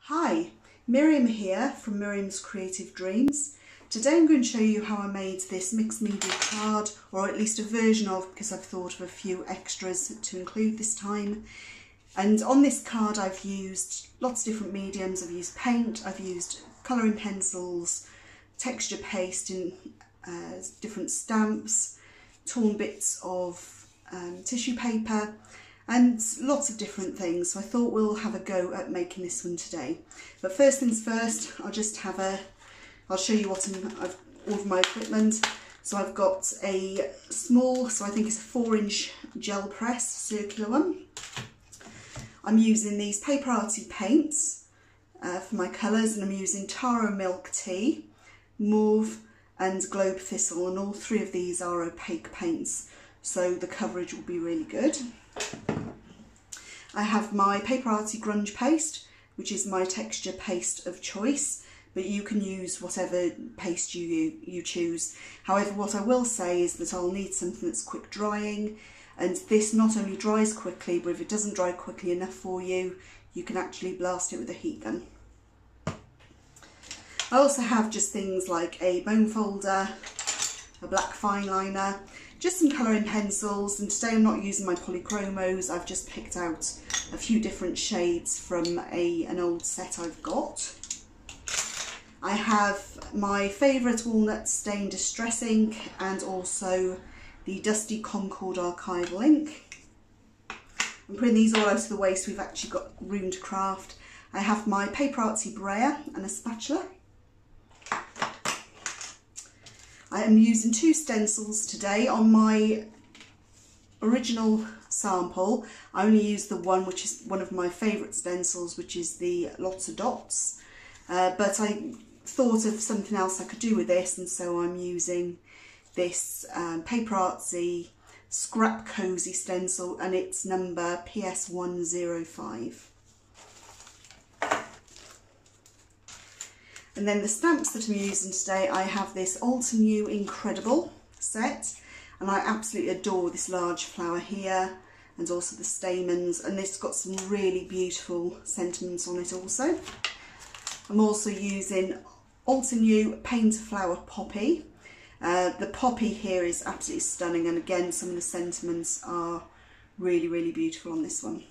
Hi, Miriam here from Miriam's Creative Dreams. Today I'm going to show you how I made this mixed media card, or at least a version of, because I've thought of a few extras to include this time. And on this card I've used lots of different mediums. I've used paint, I've used colouring pencils, texture paste in different stamps, torn bits of tissue paper, and lots of different things. So I thought we'll have a go at making this one today. But first things first, I'll show you all of my equipment. So I've got a small, so I think it's a 4-inch gel press, circular one. I'm using these Paper Arty paints for my colours, and I'm using Taro Milk Tea, Mauve and Globe Thistle, and all three of these are opaque paints, so the coverage will be really good. I have my Paper Arty Grunge paste, which is my texture paste of choice, but you can use whatever paste you choose. However, what I will say is that I'll need something that's quick drying, and this not only dries quickly, but if it doesn't dry quickly enough for you, you can actually blast it with a heat gun. I also have just things like a bone folder, a black fine liner, just some colouring pencils, and today I'm not using my polychromos. I've just picked out a few different shades from an old set I've got. I have my favourite walnut stain distress ink, and also the Dusty Concord archival ink. I'm putting these all out of the way so we've actually got room to craft. I have my Paper Arty brayer and a spatula. I am using 2 stencils today. On my original sample, I only used the one which is one of my favourite stencils, which is the Lots of Dots. But I thought of something else I could do with this, and so I'm using this Paper Arty Scrap Cozy stencil, and it's number PS105. And then the stamps that I'm using today, I have this Altenew Incredible set, and I absolutely adore this large flower here, and also the stamens, and this got some really beautiful sentiments on it also. I'm also using Altenew Paint-A-Flower Poppy. The poppy here is absolutely stunning, and again some of the sentiments are really, really beautiful on this one.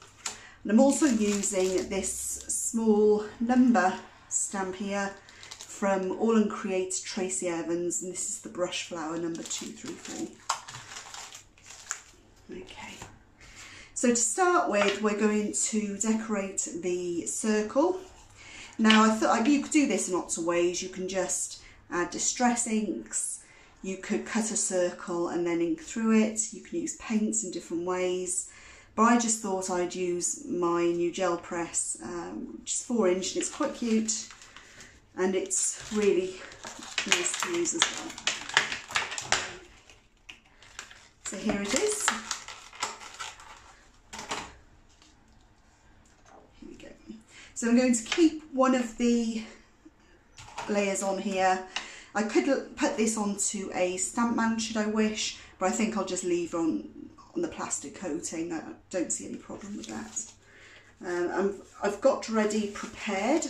And I'm also using this small number stamp here from All and Create Tracy Evans, and this is the brush flower number 234. Okay, so to start with, we're going to decorate the circle. Now I thought you could do this in lots of ways. You can just add distress inks, you could cut a circle and then ink through it, you can use paints in different ways, but I just thought I'd use my new gel press, which is 4-inch, and it's quite cute. And it's really nice to use as well. So here it is. Here we go. So I'm going to keep one of the layers on here. I could put this onto a stamp mount should I wish, but I think I'll just leave on the plastic coating. I don't see any problem with that. I've got ready prepared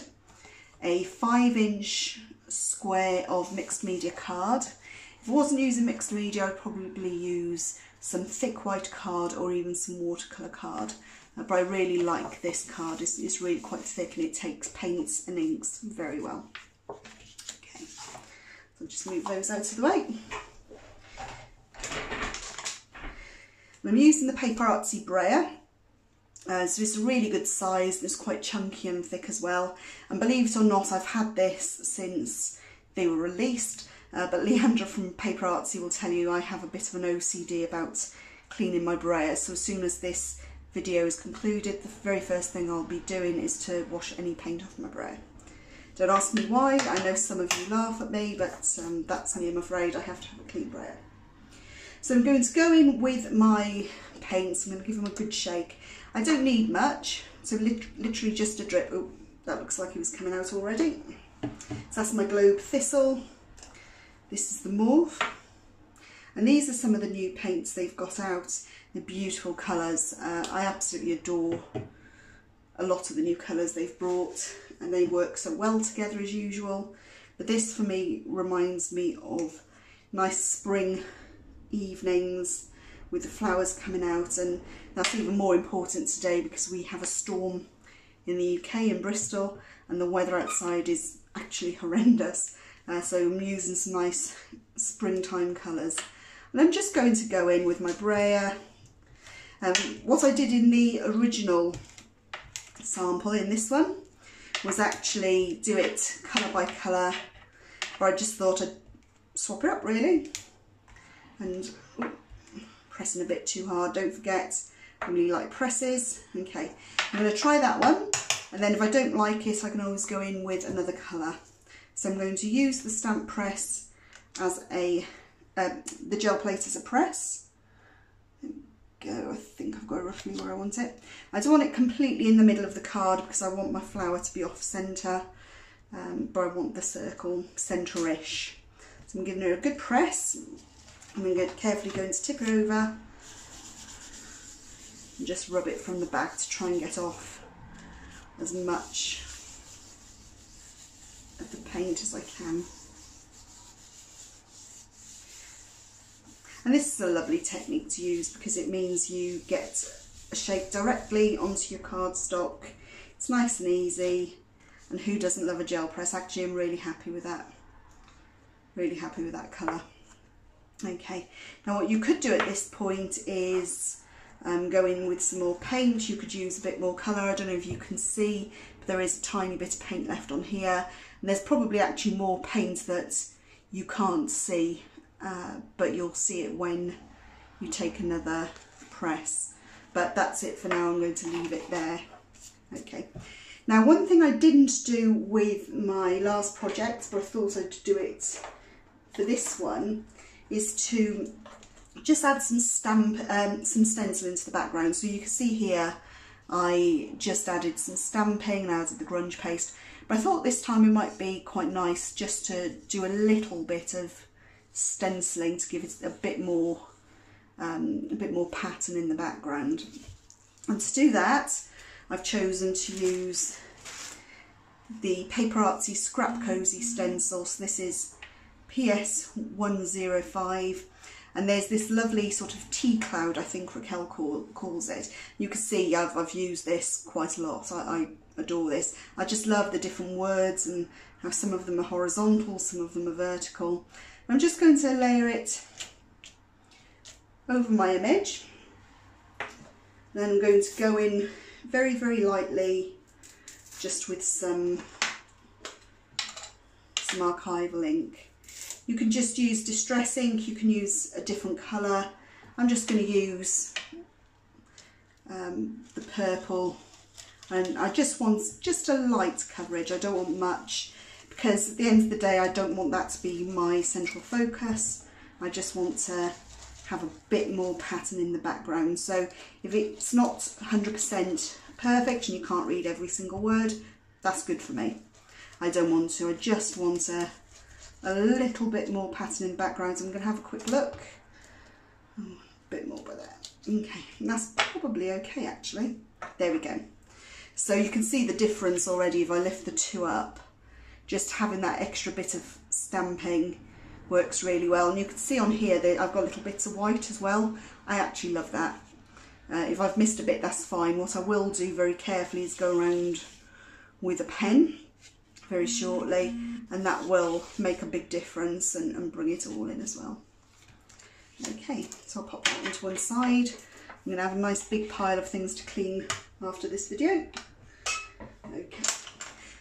a 5-inch square of mixed media card. If I wasn't using mixed media, I'd probably use some thick white card or even some watercolour card. But I really like this card. It's really quite thick, and it takes paints and inks very well. Okay, so I'll just move those out of the way. I'm using the Paper Arty brayer. So it's a really good size, and it's quite chunky and thick as well. And believe it or not, I've had this since they were released, but Leandra from Paper Arty will tell you I have a bit of an OCD about cleaning my brayer. So as soon as this video is concluded, the very first thing I'll be doing is to wash any paint off my brayer. Don't ask me why. I know some of you laugh at me, but that's me, I'm afraid. I have to have a clean brayer. So I'm going to go in with my paints. I'm going to give them a good shake. I don't need much, so literally just a drip. Oh, that looks like it was coming out already. So that's my Globe Thistle. This is the Mauve. And these are some of the new paints they've got out. They're beautiful colours. I absolutely adore a lot of the new colours they've brought, and they work so well together as usual. But this for me reminds me of nice spring evenings with the flowers coming out, and that's even more important today because we have a storm in the UK, in Bristol, and the weather outside is actually horrendous. So I'm using some nice springtime colours. And I'm just going to go in with my brayer. What I did in the original sample, in this one, was actually do it colour by colour, but I just thought I'd swap it up really. And pressing a bit too hard, don't forget, I really like presses. Okay, I'm going to try that one, and then if I don't like it I can always go in with another colour. So I'm going to use the stamp press as the gel plate as a press. There we go, I think I've got it roughly where I want it. I don't want it completely in the middle of the card because I want my flower to be off centre, but I want the circle centre-ish. So I'm giving it a good press. I'm carefully going to tip it over and just rub it from the back to try and get off as much of the paint as I can. And this is a lovely technique to use because it means you get a shape directly onto your cardstock. It's nice and easy, and who doesn't love a gel press? Actually, I'm really happy with that. Really happy with that colour. Okay, now what you could do at this point is go in with some more paint. You could use a bit more colour. I don't know if you can see, but there is a tiny bit of paint left on here, and there's probably actually more paint that you can't see, but you'll see it when you take another press. But that's it for now. I'm going to leave it there. Okay, now one thing I didn't do with my last project, but I thought I'd do it for this one, is to just add some stencil into the background. So you can see here I just added some stamping and added the grunge paste, but I thought this time it might be quite nice just to do a little bit of stenciling to give it a bit more pattern in the background. And to do that I've chosen to use the Paper Artsy Scrap Cozy stencil. So this is PS105, and there's this lovely sort of tea cloud, I think Raquel calls it. You can see I've used this quite a lot. I adore this. I just love the different words and how some of them are horizontal, some of them are vertical. I'm just going to layer it over my image. Then I'm going to go in very, very lightly just with some archival ink. You can just use Distress ink, you can use a different colour. I'm just going to use the purple, and I just want just a light coverage. I don't want much, because at the end of the day I don't want that to be my central focus. I just want to have a bit more pattern in the background. So if it's not 100% perfect and you can't read every single word, that's good for me. I don't want to, I just want a little bit more pattern in the background. So I'm going to have a quick look. A bit more by there. Okay, and that's probably okay actually. There we go. So you can see the difference already if I lift the two up. Just having that extra bit of stamping works really well. And you can see on here that I've got little bits of white as well. I actually love that. If I've missed a bit, that's fine. What I will do very carefully is go around with a pen very shortly, and that will make a big difference and bring it all in as well. Okay, so I'll pop that onto one side. I'm going to have a nice big pile of things to clean after this video. Okay,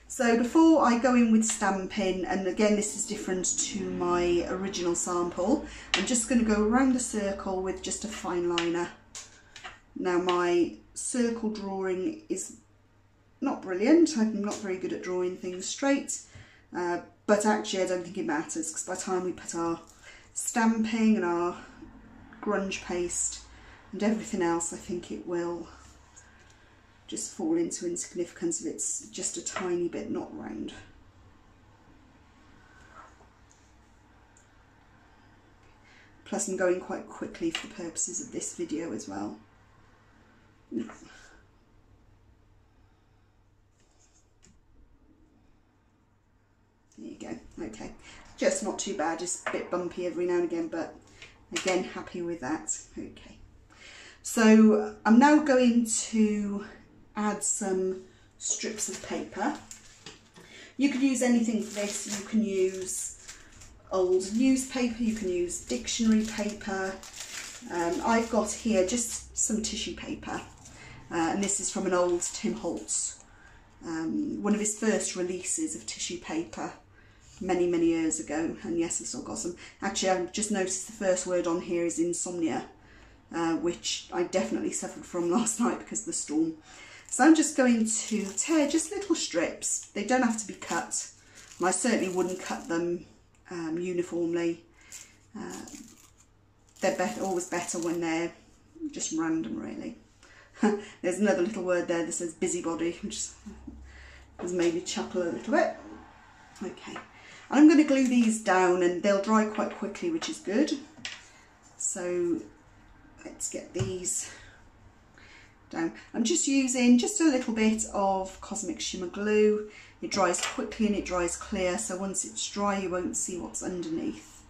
so before I go in with stamping, and again this is different to my original sample, I'm just going to go around the circle with just a fine liner. Now my circle drawing is not brilliant. I'm not very good at drawing things straight, but actually I don't think it matters, because by the time we put our stamping and our grunge paste and everything else, I think it will just fall into insignificance if it's just a tiny bit not round. Plus I'm going quite quickly for the purposes of this video as well. Okay, just not too bad, just a bit bumpy every now and again, but again, happy with that. Okay, so I'm now going to add some strips of paper. You could use anything for this. You can use old newspaper, you can use dictionary paper. I've got here just some tissue paper, and this is from an old Tim Holtz, one of his first releases of tissue paper many years ago, and yes, I've still got some. Actually, I've just noticed the first word on here is insomnia, which I definitely suffered from last night because of the storm. So I'm just going to tear just little strips. They don't have to be cut, and I certainly wouldn't cut them uniformly. They're always better when they're just random, really. There's another little word there that says busybody, which has made me chuckle a little bit. Okay, and I'm going to glue these down, and they'll dry quite quickly, which is good. So let's get these down. I'm just using just a little bit of Cosmic Shimmer glue. It dries quickly and it dries clear, so once it's dry you won't see what's underneath.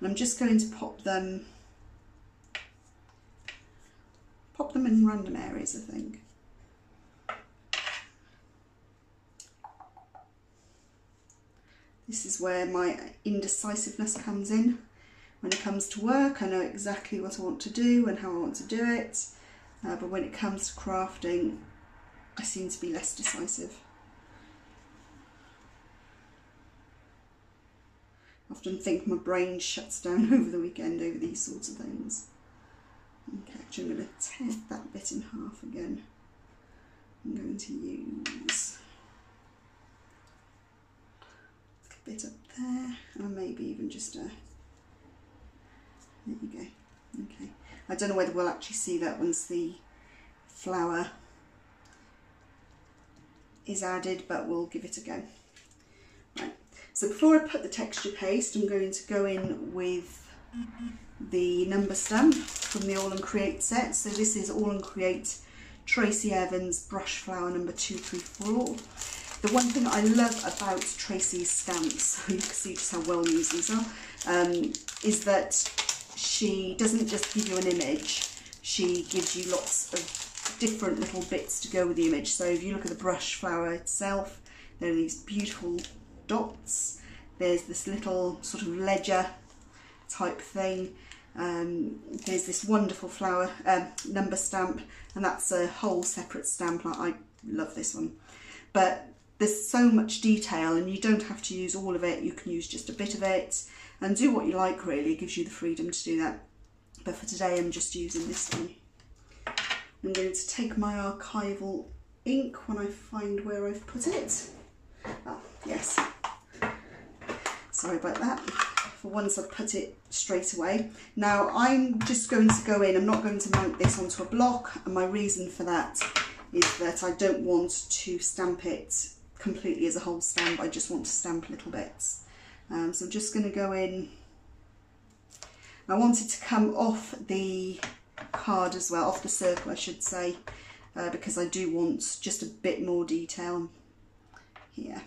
And I'm just going to pop them in random areas, I think. This is where my indecisiveness comes in. When it comes to work, I know exactly what I want to do and how I want to do it. But when it comes to crafting, I seem to be less decisive. I often think my brain shuts down over the weekend over these sorts of things. Okay, actually I'm going to tear that bit in half again. I'm going to use a bit up there, and maybe even just a... There you go. Okay. I don't know whether we'll actually see that once the flour is added, but we'll give it a go. Right, so before I put the texture paste, I'm going to go in with the number stamp from the All and Create set. So this is All and Create Tracy Evans Brush Flower number 2344. The one thing I love about Tracy's stamps, you can see just how well used these are, is that she doesn't just give you an image, she gives you lots of different little bits to go with the image. So if you look at the brush flower itself, there are these beautiful dots, there's this little sort of ledger type thing, there's this wonderful flower number stamp, and that's a whole separate stamp. I love this one. But there's so much detail and you don't have to use all of it, you can use just a bit of it and do what you like, really. It gives you the freedom to do that. But for today I'm just using this one. I'm going to take my archival ink when I find where I've put it. Ah, yes. Sorry about that. For once I've put it straight away. Now I'm just going to go in, I'm not going to mount this onto a block, and my reason for that is that I don't want to stamp it completely as a whole stamp, I just want to stamp little bits. So I'm just going to go in. I want it to come off the card as well, off the circle I should say, because I do want just a bit more detail here.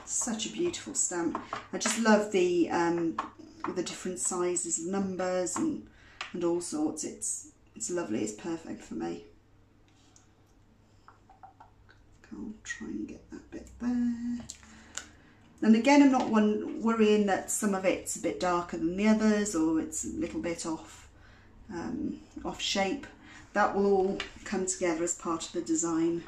Such a beautiful stamp. I just love the different sizes of numbers and all sorts. It's lovely, it's perfect for me. I'll try and get that bit there. And again, I'm not worrying that some of it's a bit darker than the others, or it's a little bit off shape. That will all come together as part of the design.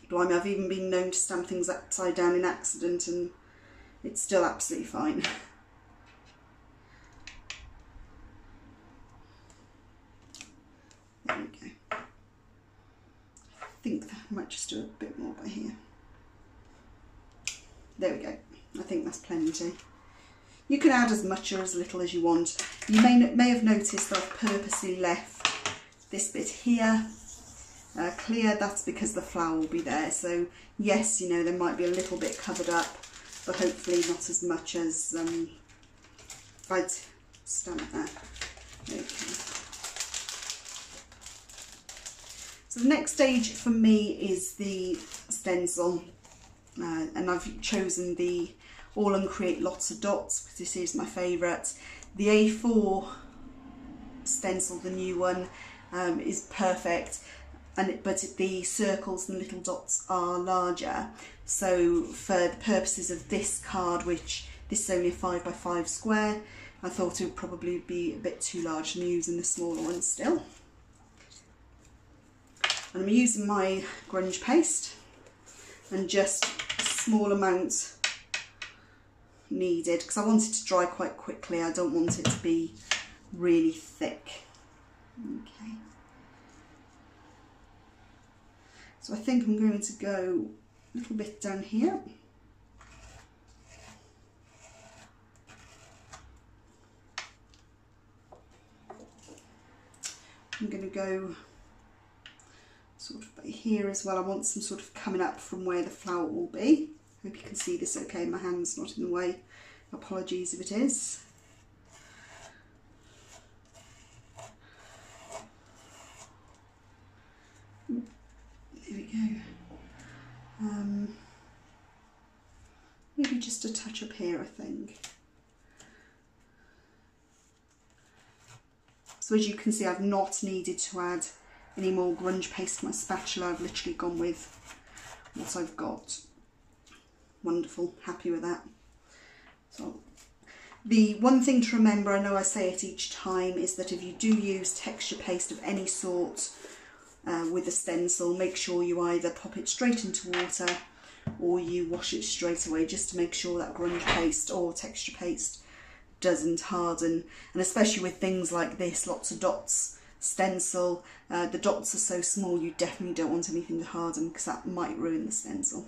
Blimey, I've even been known to stamp things upside down in accident and it's still absolutely fine. There we go. I think that I might just do a bit more by here. There we go. I think that's plenty. You can add as much or as little as you want. You may have noticed that I've purposely left this bit here clear. That's because the flower will be there. So yes, you know, there might be a little bit covered up, but hopefully not as much as if I'd stamped that. Okay. So the next stage for me is the stencil, and I've chosen the All and Create Lots of Dots because this is my favourite. The A4 stencil, the new one, is perfect, but the circles and little dots are larger. So for the purposes of this card, which this is only a 5x5 square, I thought it would probably be a bit too large. I'm using the smaller one still. And I'm using my grunge paste, and just a small amount needed because I want it to dry quite quickly. I don't want it to be really thick. Okay. So I think I'm going to go a little bit down here. I'm going to go sort of by here as well. I want some sort of coming up from where the flower will be. Hope you can see this okay. My hand's not in the way. Apologies if it is. There we go. Maybe just a touch up here, I think. So as you can see, I've not needed to add any more grunge paste to my spatula. I've literally gone with what I've got. Wonderful, happy with that. So the one thing to remember, I know I say it each time, is that if you do use texture paste of any sort with a stencil, make sure you either pop it straight into water or you wash it straight away, just to make sure that grunge paste or texture paste doesn't harden. And especially with things like this, lots of dots stencil, the dots are so small you definitely don't want anything to harden because that might ruin the stencil.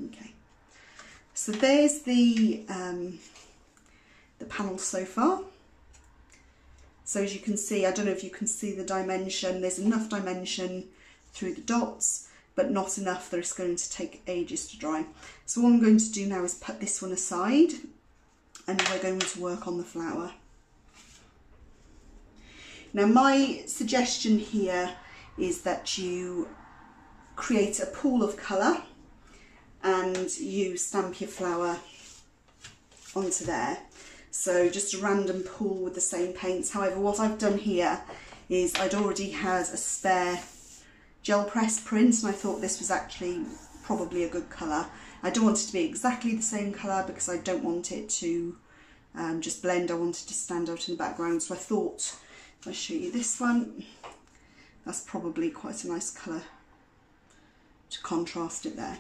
Okay, so there's the panel so far. So as you can see, I don't know if you can see the dimension, there's enough dimension through the dots, but not enough that it's going to take ages to dry. So what I'm going to do now is put this one aside, and we're going to work on the flower. Now my suggestion here is that you create a pool of colour and you stamp your flower onto there. So just a random pool with the same paints. However, what I've done here is I'd already had a spare gel press print, and I thought this was actually probably a good colour. I don't want it to be exactly the same colour because I don't want it to just blend. I want it to stand out in the background. So I thought, if I show you this one, that's probably quite a nice colour to contrast it there.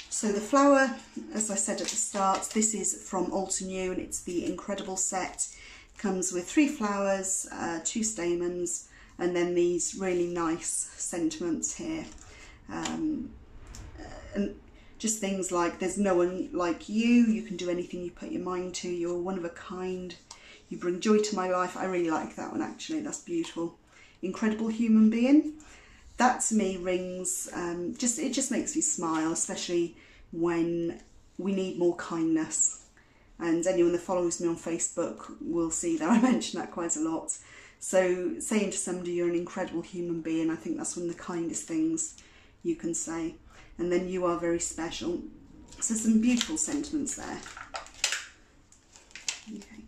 So the flower, as I said at the start, this is from Altenew and it's the Incredible set. It comes with 3 flowers, 2 stamens, and then these really nice sentiments here. And just things like, there's no one like you can do anything you put your mind to, you're one of a kind, you bring joy to my life. I really like that one actually, that's beautiful. Incredible human being. That to me rings, it just makes me smile, especially when we need more kindness. And anyone that follows me on Facebook will see that I mention that quite a lot. So saying to somebody you're an incredible human being, I think that's one of the kindest things you can say. And then you are very special. So some beautiful sentiments there. Okay.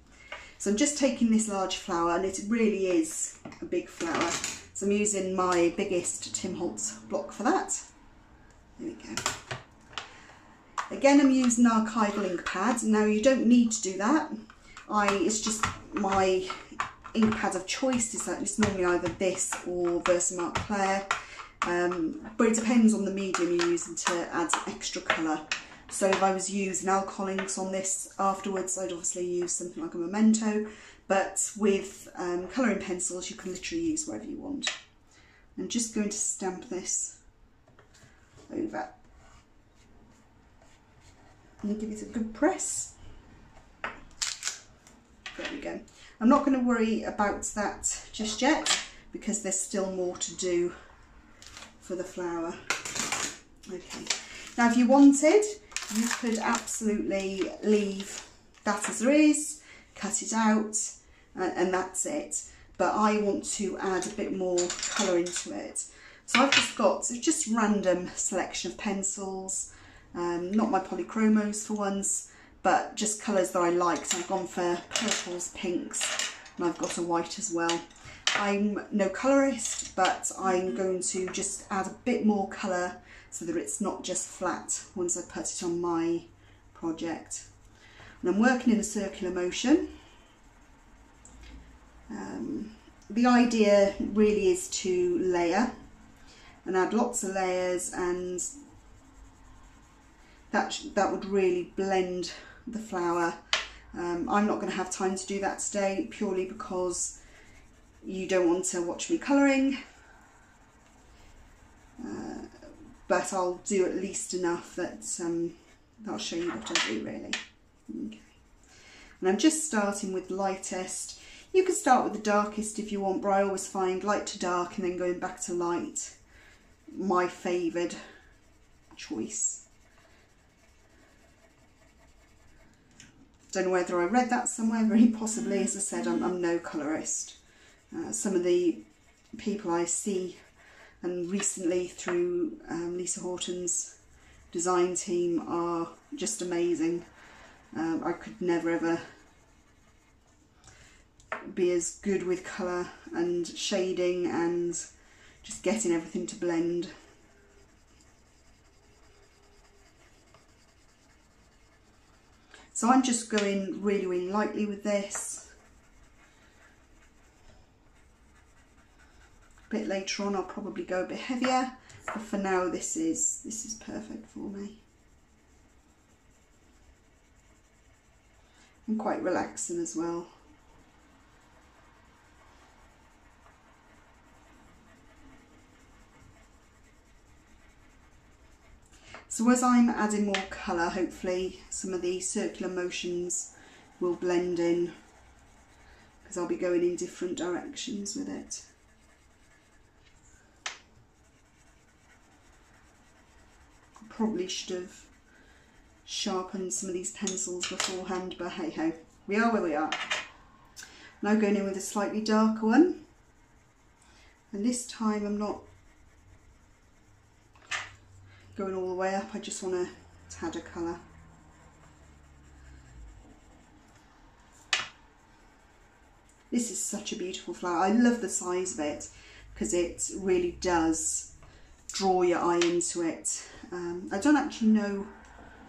So I'm just taking this large flower, and it really is a big flower. So I'm using my biggest Tim Holtz block for that. There we go. Again, I'm using archival ink pad. Now you don't need to do that. It's just my ink pad of choice is that it's normally either this or Versamark Clair. But it depends on the medium you're using to add extra colour. So if I was using alcohol inks on this afterwards, I'd obviously use something like a Memento. But with colouring pencils, you can literally use whatever you want. I'm just going to stamp this over and give it a good press. There we go. I'm not going to worry about that just yet because there's still more to do for the flower. Okay. Now if you wanted, you could absolutely leave that as there is, cut it out, and that's it. but I want to add a bit more colour into it. So I've just got just random selection of pencils, not my polychromos for once, but just colours that I like. So I've gone for purples, pinks, and I've got a white as well. I'm no colourist, but I'm going to just add a bit more colour so that it's not just flat once I put it on my project. And I'm working in a circular motion. The idea really is to layer and add lots of layers, and that would really blend the flower. I'm not going to have time to do that today, purely because you don't want to watch me colouring, but I'll do at least enough that I'll show you what I do really. Okay. And I'm just starting with lightest. You could start with the darkest if you want, but I always find light to dark and then going back to light my favoured choice. Don't know whether I read that somewhere, very possibly. As I said, I'm no colourist. Some of the people I see, and recently through Lisa Horton's design team, are just amazing. I could never ever be as good with colour and shading and just getting everything to blend. So I'm just going really, really lightly with this. A bit later on I'll probably go a bit heavier, but for now this is perfect for me. And quite relaxing as well. So as I'm adding more colour, hopefully some of the circular motions will blend in, because I'll be going in different directions with it. I probably should have sharpened some of these pencils beforehand, but hey ho, we are where we are. Now going in with a slightly darker one, and this time I'm not going all the way up, I just want to add a colour. This is such a beautiful flower. I love the size of it because it really does draw your eye into it. I don't actually know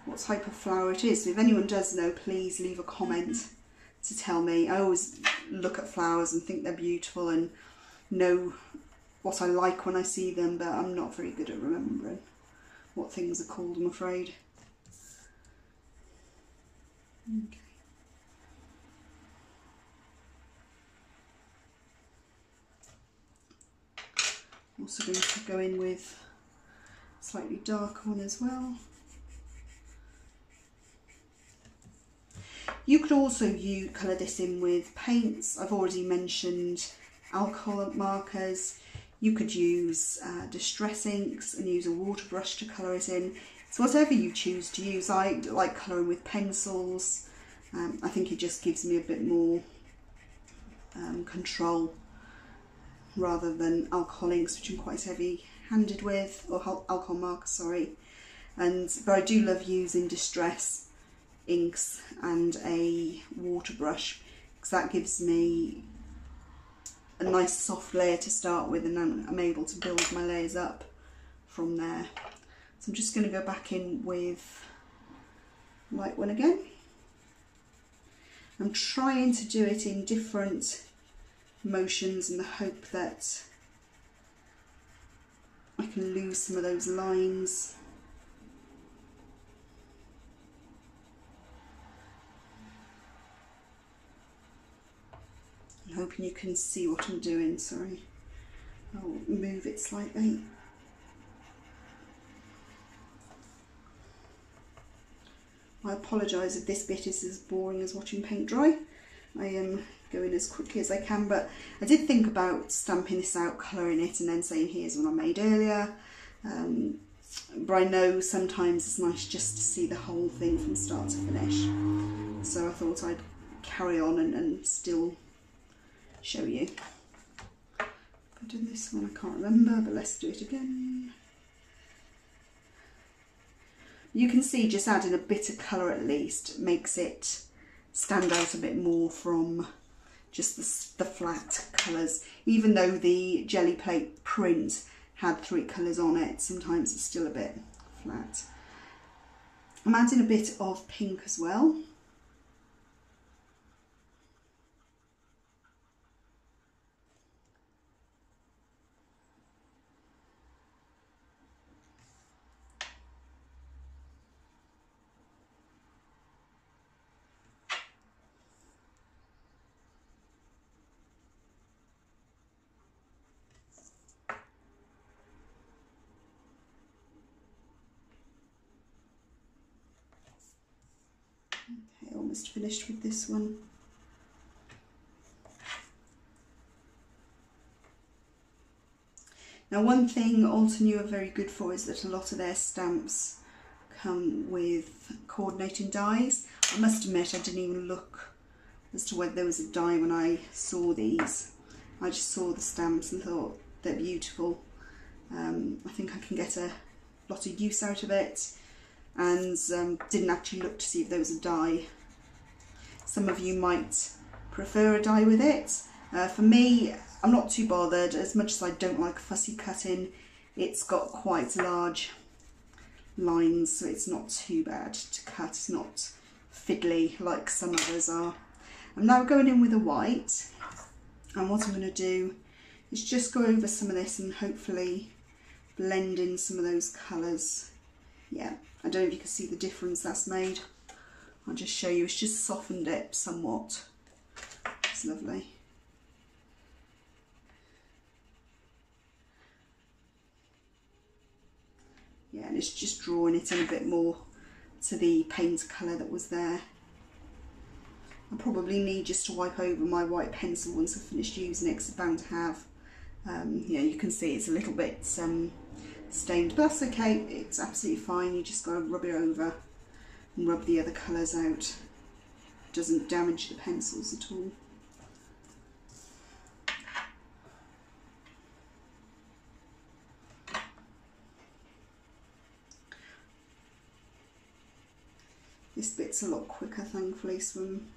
what type of flower it is, so if anyone does know, please leave a comment to tell me. I always look at flowers and think they're beautiful and know what I like when I see them, but I'm not very good at remembering what things are called, I'm afraid. Okay. Also going to go in with a slightly darker one as well. You could also colour this in with paints. I've already mentioned alcohol markers. You could use distress inks and use a water brush to colour it in. So whatever you choose to use. I like colouring with pencils. I think it just gives me a bit more control, rather than alcohol inks, which I'm quite heavy-handed with, or alcohol markers, sorry. But I do love using distress inks and a water brush, because that gives me a nice soft layer to start with, and then I'm able to build my layers up from there. So I'm just going to go back in with light one again. I'm trying to do it in different motions in the hope that I can lose some of those lines. I'm hoping you can see what I'm doing, sorry. I'll move it slightly. I apologise if this bit is as boring as watching paint dry. I am going as quickly as I can, but I did think about stamping this out, colouring it, and then saying here's what I made earlier. But I know sometimes it's nice just to see the whole thing from start to finish. So I thought I'd carry on and still show you. I did this one, I can't remember, but let's do it again. You can see just adding a bit of colour at least makes it stand out a bit more from just the flat colours. Even though the jelly plate print had 3 colours on it, sometimes it's still a bit flat. I'm adding a bit of pink as well. Okay, almost finished with this one. Now, one thing Altenew are very good for is that a lot of their stamps come with coordinating dies. I must admit I didn't even look as to whether there was a die when I saw these. I just saw the stamps and thought they're beautiful. I think I can get a lot of use out of it, and didn't actually look to see if there was a die. Some of you might prefer a die with it. For me, I'm not too bothered. As much as I don't like fussy cutting, it's got quite large lines, so it's not too bad to cut. It's not fiddly like some others are. I'm now going in with a white, and what I'm going to do is just go over some of this and hopefully blend in some of those colours. Yeah, I don't know if you can see the difference that's made. I'll just show you, it's just softened it somewhat. It's lovely. Yeah, and it's just drawing it in a bit more to the paint colour that was there. I probably need just to wipe over my white pencil once I've finished using it, because it's bound to have, yeah, you can see it's a little bit stained, but that's okay, it's absolutely fine. You just got to rub it over and rub the other colours out. It doesn't damage the pencils at all. This bit's a lot quicker, thankfully, so I'm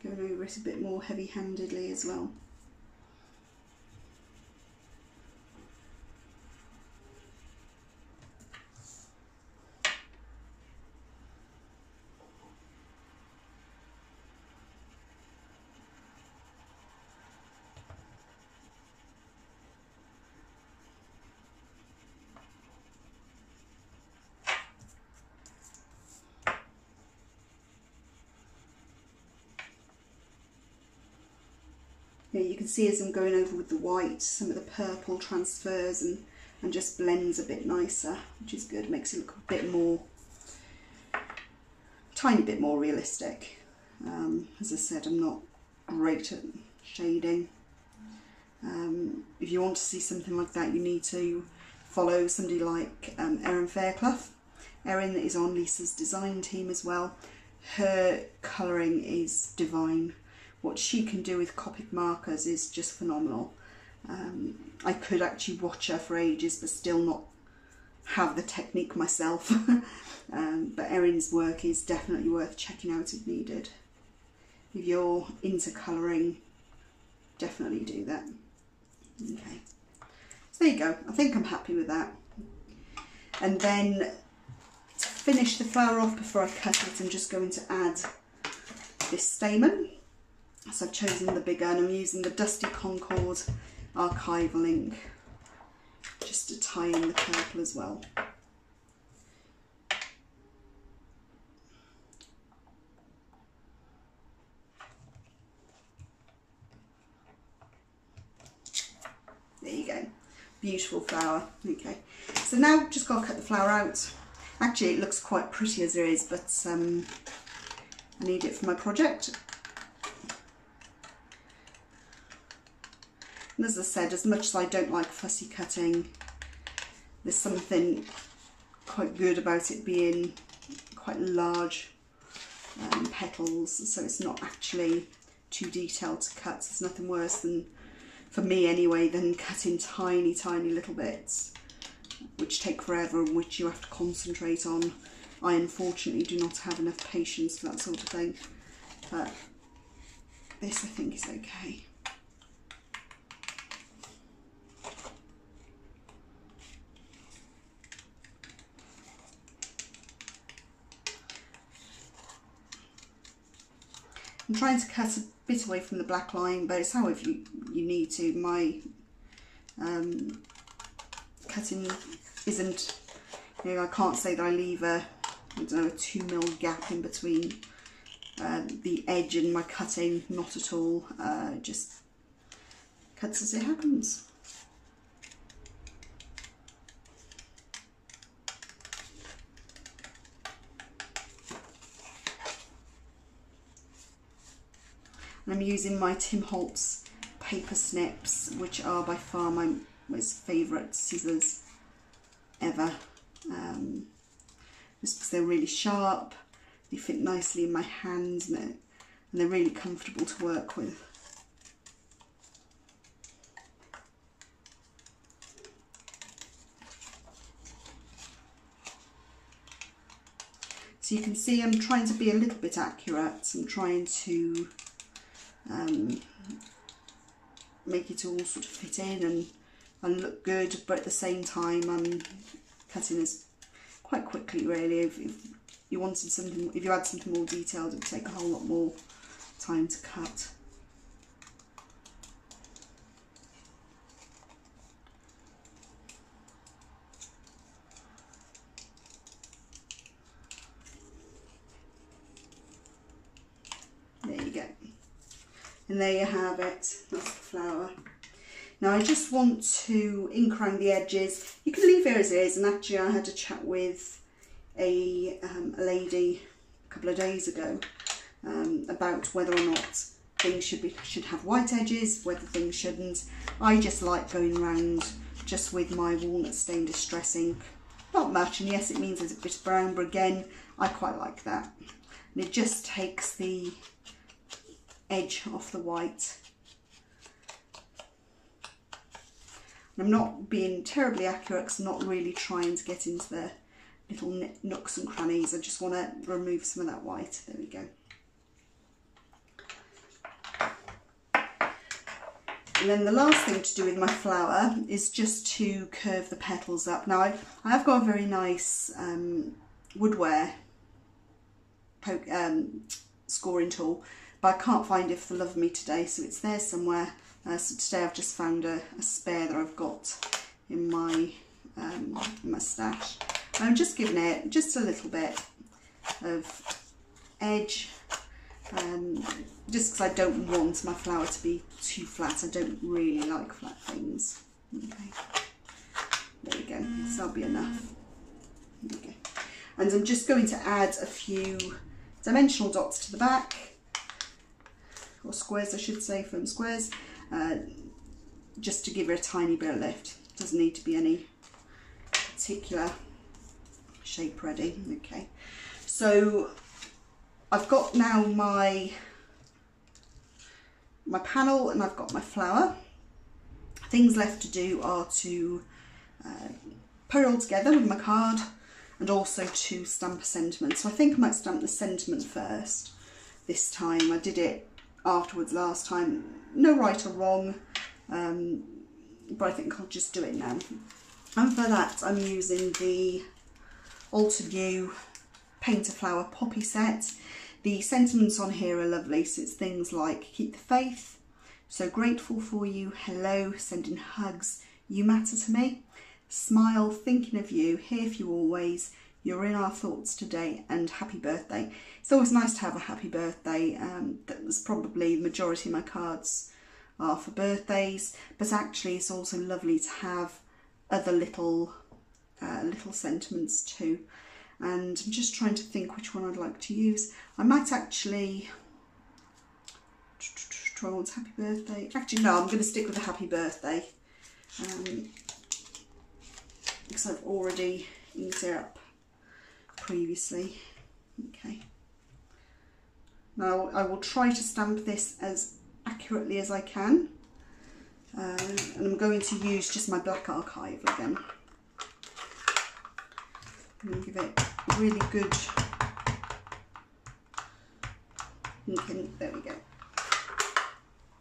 going over it a bit more heavy-handedly as well. Yeah, you can see as I'm going over with the white, some of the purple transfers and just blends a bit nicer, which is good. Makes it look a bit more, tiny bit more realistic. As I said, I'm not great at shading. If you want to see something like that, you need to follow somebody like Erin Fairclough. Erin is on Lisa's design team as well. Her colouring is divine. What she can do with Copic markers is just phenomenal. I could actually watch her for ages but still not have the technique myself. But Erin's work is definitely worth checking out if needed. If you're into colouring, definitely do that. Okay, so there you go. I think I'm happy with that. And then to finish the flower off before I cut it, I'm just going to add this stamen. So I've chosen the bigger, and I'm using the Dusty Concord archival ink just to tie in the purple as well. There you go, beautiful flower. Okay, so now just got to cut the flower out. Actually, it looks quite pretty as it is, but I need it for my project. And as I said, as much as I don't like fussy cutting, there's something quite good about it being quite large petals, so it's not actually too detailed to cut. There's nothing worse than for me anyway, than cutting tiny little bits, which take forever and which you have to concentrate on. I unfortunately do not have enough patience for that sort of thing, but this I think is okay. I'm trying to cut a bit away from the black line, but it's however you need to. My cutting isn't, you know, I can't say that I leave a, I don't know, a 2mm gap in between the edge and my cutting, not at all. It just cuts as it happens. And I'm using my Tim Holtz paper snips, which are by far my most favourite scissors ever. Just because they're really sharp, they fit nicely in my hands, and they're really comfortable to work with. So you can see I'm trying to be a little bit accurate. I'm trying to make it all sort of fit in and look good, but at the same time I'm cutting as quite quickly really. If you wanted something, if you had something more detailed, it would take a whole lot more time to cut. There you go. And there you have it, that's the flower. Now I just want to ink around the edges. You can leave it as it is, and actually I had a chat with a lady a couple of days ago about whether or not things should have white edges, whether things shouldn't. I just like going around just with my walnut stained distress ink. Not much, and yes, it means there's a bit of brown, but again, I quite like that. And it just takes the edge off the white. And I'm not being terribly accurate because I'm not really trying to get into the little nooks and crannies. I just want to remove some of that white. There we go. And then the last thing to do with my flower is just to curve the petals up. Now I have got a very nice woodware scoring tool, but I can't find it for the love of me today, so it's there somewhere. So today I've just found a spare that I've got in my stash. And I'm just giving it just a little bit of edge, just because I don't want my flower to be too flat. I don't really like flat things. Okay, there we go, so that'll be enough. Okay. And I'm just going to add a few dimensional dots to the back, or squares I should say, foam squares, just to give it a tiny bit of lift. Doesn't need to be any particular shape ready. Okay, so I've got now my panel and I've got my flower. Things left to do are to put it all together with my card and also to stamp a sentiment. So I think I might stamp the sentiment first this time. I did it afterwards last time. No right or wrong, but I think I'll just do it now. And for that I'm using the Alter New Paint a Flower Poppy set. The sentiments on here are lovely, so it's things like keep the faith, so grateful for you, hello, sending hugs, you matter to me, smile, thinking of you, here for you always, you're in our thoughts today, and happy birthday. It's always nice to have a happy birthday. That's probably the majority of my cards are for birthdays, but actually it's also lovely to have other little sentiments too. And I'm just trying to think which one I'd like to use. I might actually try one's happy birthday. Actually no, I'm going to stick with the happy birthday because I've already inked it up previously. Okay. Now I will try to stamp this as accurately as I can. And I'm going to use just my black archival again. I'm going to give it a really good inking. There we go.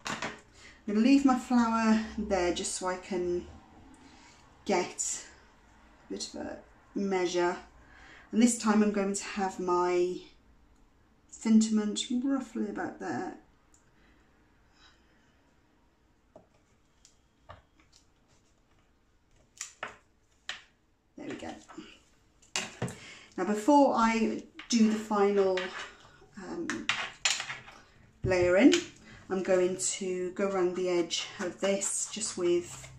I'm going to leave my flower there just so I can get a bit of a measure. And this time I'm going to have my sentiment roughly about there. There we go. Now before I do the final layering, I'm going to go around the edge of this just with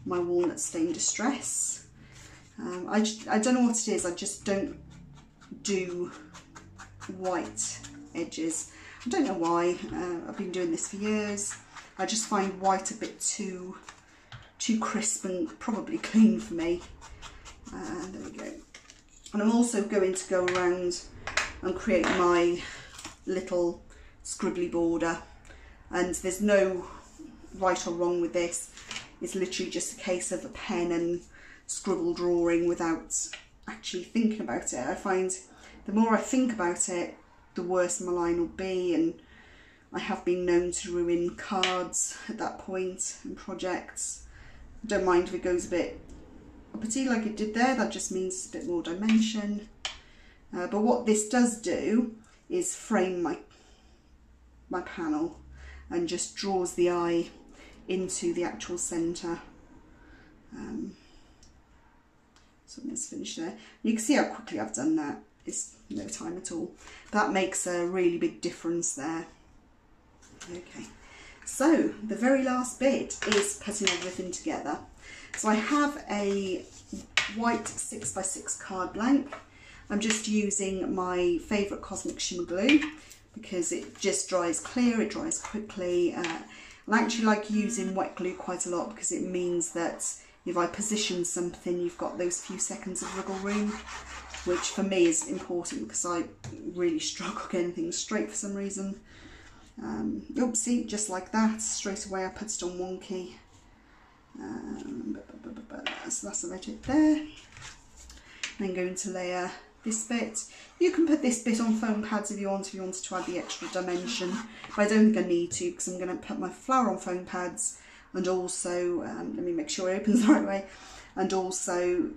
my Walnut Stain Distress. I don't know what it is, I just don't do white edges. I don't know why. I've been doing this for years. I just find white a bit too crisp and probably clean for me. There we go. And I'm also going to go around and create my little scribbly border, and there's no right or wrong with this. It's literally just a case of a pen and scribble drawing without actually thinking about it. I find the more I think about it, the worse my line will be, and I have been known to ruin cards at that point and projects. I don't mind if it goes a bit uppity like it did there, that just means it's a bit more dimension. But what this does do is frame my panel and just draws the eye into the actual centre. So let's finish there. You can see how quickly I've done that. It's no time at all. That makes a really big difference there. Okay, so the very last bit is putting everything together. So I have a white 6x6 card blank. I'm just using my favourite Cosmic Shimmer glue because it just dries clear, it dries quickly. I actually like using wet glue quite a lot because it means that if I position something, you've got those few seconds of wriggle room, which for me is important because I really struggle getting things straight for some reason. Oopsie, just like that, straight away I put it on wonky. So that's about it there. Then going to layer this bit. You can put this bit on foam pads if you wanted to add the extra dimension, but I don't think I need to because I'm going to put my flower on foam pads, and also, let me make sure it opens the right way, and also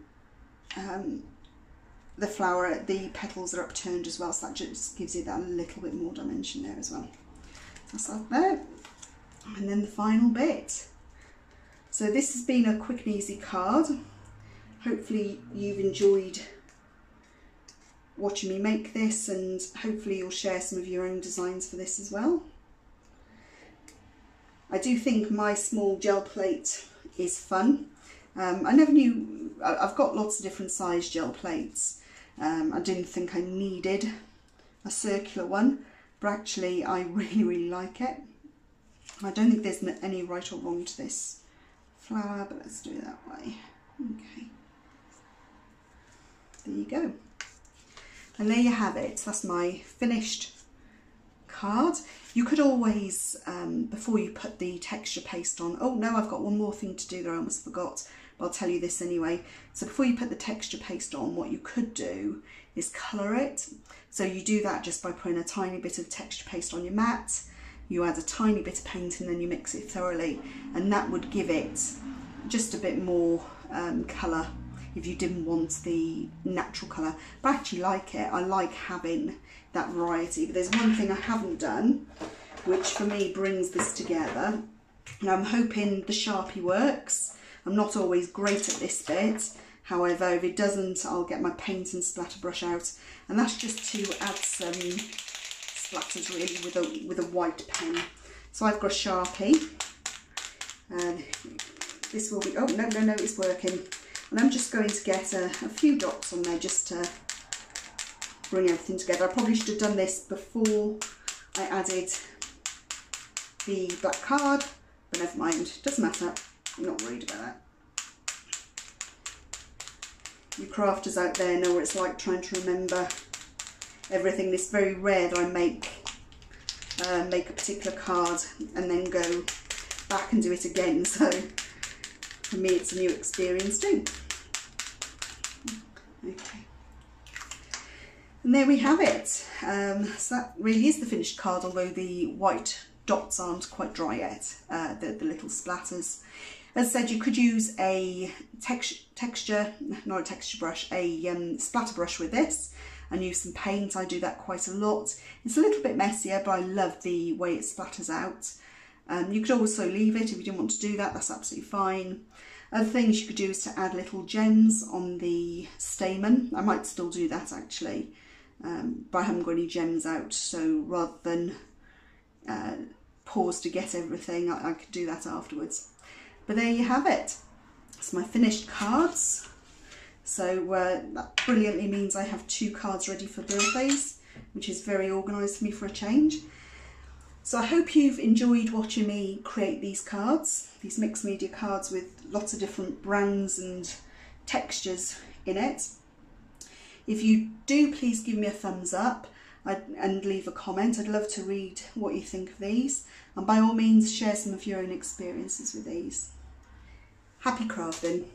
the flower, the petals are upturned as well, so that just gives it that little bit more dimension there as well. That's that there. And then the final bit. So this has been a quick and easy card. Hopefully you've enjoyed watching me make this, and hopefully you'll share some of your own designs for this as well. I do think my small gel plate is fun. I never knew, I've got lots of different size gel plates. I didn't think I needed a circular one, but actually I really like it. I don't think there's any right or wrong to this flower, but let's do it that way. Okay, there you go. And there you have it. That's my finished card. You could always, before you put the texture paste on, oh no, I've got one more thing to do there, I almost forgot, but I'll tell you this anyway. So before you put the texture paste on, what you could do is colour it. So you do that just by putting a tiny bit of texture paste on your mat, you add a tiny bit of paint, and then you mix it thoroughly, and that would give it just a bit more colour if you didn't want the natural colour. But I actually like it. I like having that variety. But there's one thing I haven't done, which for me brings this together, and I'm hoping the Sharpie works. I'm not always great at this bit. However, if it doesn't, I'll get my paint and splatter brush out, and that's just to add some splatters really with a white pen. So I've got a Sharpie, and this will be, oh no, it's working. And I'm just going to get a few dots on there just to bring everything together. I probably should have done this before I added the black card, but never mind, doesn't matter, I'm not worried about that. You crafters out there know what it's like trying to remember everything. It's very rare that I make a particular card and then go back and do it again, so for me it's a new experience too. Okay, and there we have it. So that really is the finished card, although the white dots aren't quite dry yet, the little splatters. As I said, you could use a texture brush, a splatter brush with this, and use some paint. I do that quite a lot. It's a little bit messier, but I love the way it splatters out. You could also leave it if you didn't want to do that, that's absolutely fine. Other things you could do is to add little gems on the stamen. I might still do that actually, but I haven't got any gems out, so rather than pause to get everything, I could do that afterwards. But there you have it. It's my finished cards. So that brilliantly means I have 2 cards ready for birthdays, which is very organised for me for a change. So I hope you've enjoyed watching me create these cards, these mixed media cards with lots of different brands and textures in it. If you do, please give me a thumbs up and leave a comment. I'd love to read what you think of these, and by all means share some of your own experiences with these. Happy crafting!